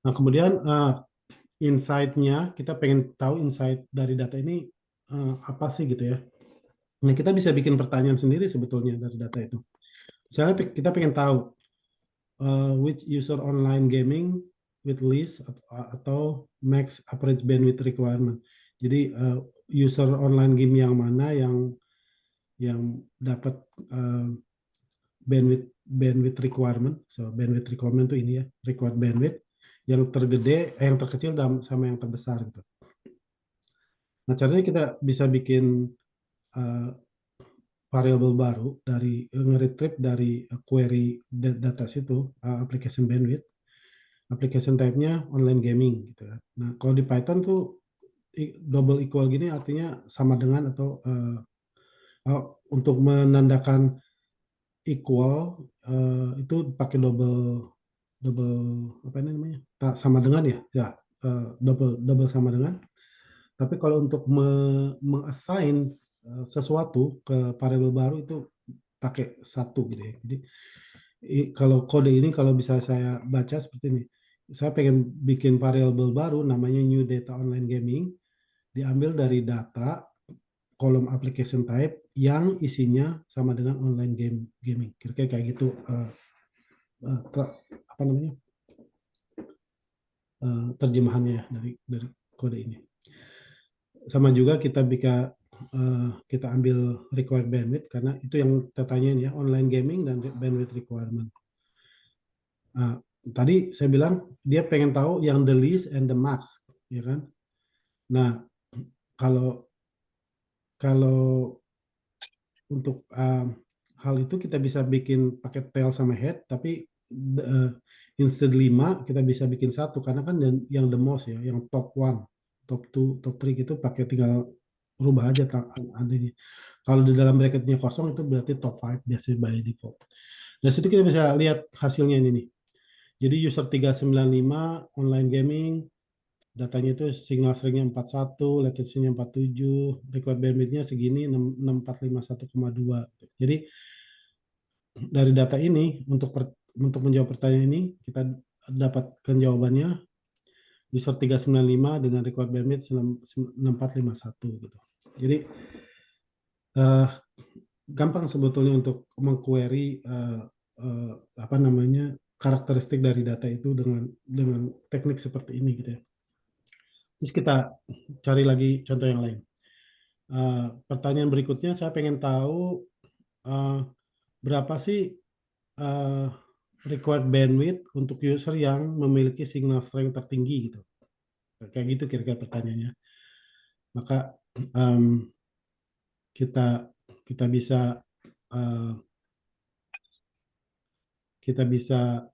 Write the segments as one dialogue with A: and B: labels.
A: Nah, kemudian insight-nya, kita pengen tahu insight dari data ini apa sih gitu ya. Nah, kita bisa bikin pertanyaan sendiri sebetulnya dari data itu. Misalnya kita pengen tahu which user online gaming with least atau max average bandwidth requirement. Jadi user online game yang mana yang dapat bandwidth requirement. So bandwidth requirement itu ini ya, required bandwidth yang tergede, yang terkecil sama yang terbesar gitu. Nah, caranya kita bisa bikin uh, variabel baru dari nge-retrieve dari query data situ, application bandwidth, application type-nya online gaming gitu ya. Nah, kalau di Python tuh double equal gini artinya sama dengan atau untuk menandakan equal itu pakai double double apa ini namanya? Sama dengan ya, ya double double sama dengan. Tapi kalau untuk mengassign sesuatu ke variabel baru itu pakai satu gitu ya. Jadi kalau kode ini kalau bisa saya baca seperti ini. Saya pengen bikin variabel baru namanya new data online gaming, diambil dari data kolom application type yang isinya sama dengan online gaming. Kira-kira kayak gitu apa namanya? Terjemahannya ya dari kode ini. Sama juga kita ambil required bandwidth karena itu yang kita tanyain ya, online gaming dan bandwidth requirement. Nah, tadi saya bilang dia pengen tahu yang the least and the max, ya kan? Nah, kalau kalau untuk hal itu kita bisa bikin pakai tail sama head, tapi uh, instead 5 kita bisa bikin satu karena kan yang the most ya, yang top one, top two, top three gitu pakai tinggal rubah aja adanya. Kalau di dalam bracketnya kosong itu berarti top 5 biasanya by default. Dari situ kita bisa lihat hasilnya ini nih. Jadi user 395 online gaming, datanya itu signal strength-nya 41, latency-nya 47, required bandwidth-nya segini 6451,2. Jadi dari data ini untuk menjawab pertanyaan ini kita dapatkan jawabannya user 395 dengan required bandwidth 6451 gitu. Jadi uh, gampang sebetulnya untuk mengquery apa namanya karakteristik dari data itu dengan teknik seperti ini gitu ya. Terus kita cari lagi contoh yang lain. Pertanyaan berikutnya saya pengen tahu uh, berapa sih uh, required bandwidth untuk user yang memiliki signal strength tertinggi gitu. Kayak gitu kira-kira pertanyaannya. Maka um, kita kita bisa uh, kita bisa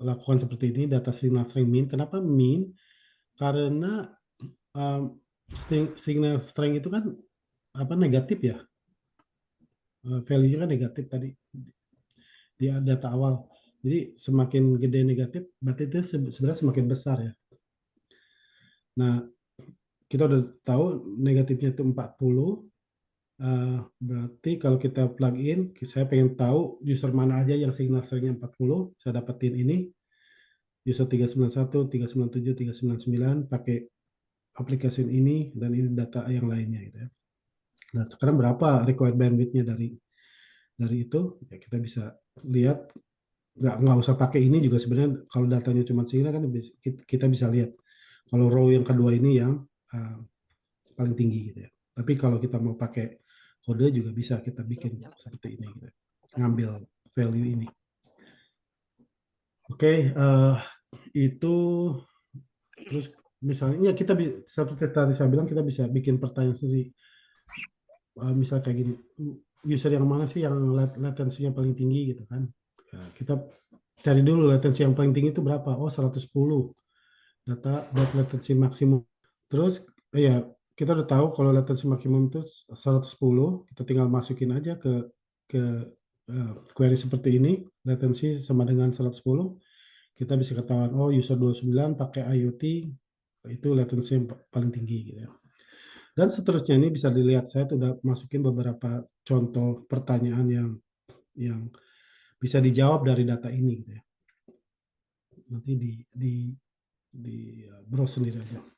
A: lakukan seperti ini data signal strength mean. Kenapa mean? Karena um, signal strength itu kan apa negatif ya, value-nya kan negatif tadi di data awal. Jadi semakin gede negatif, berarti itu sebenarnya semakin besar ya. Nah, kita udah tahu negatifnya itu 40. Berarti kalau kita plug in, saya pengen tahu user mana aja yang signal strength-nya 40. Saya dapetin ini, user 391, 397, 399 pakai aplikasi ini, dan ini data yang lainnya gitu ya. Nah, sekarang berapa required bandwidth-nya dari itu? Ya, kita bisa lihat, nggak usah pakai ini juga sebenarnya kalau datanya cuma segini kan kita bisa lihat kalau row yang kedua ini yang uh, paling tinggi gitu ya. Tapi kalau kita mau pakai kode juga bisa kita bikin seperti ini gitu. Ngambil value ini. Oke, itu terus misalnya ya kita satu tadi saya bilang kita bisa bikin pertanyaan sendiri. Misal kayak gini, user yang mana sih yang latensinya paling tinggi gitu kan. Nah, kita cari dulu latensi yang paling tinggi itu berapa. Oh, 110 data latensi maksimum. Terus ya kita udah tahu kalau latensi maksimum itu 110, kita tinggal masukin aja ke query seperti ini, latensi sama dengan 110, kita bisa ketahuan oh user 29 pakai IoT itu latensi yang paling tinggi gitu ya. Dan seterusnya ini bisa dilihat saya sudah masukin beberapa contoh pertanyaan yang bisa dijawab dari data ini gitu ya. Nanti di browse sendiri aja.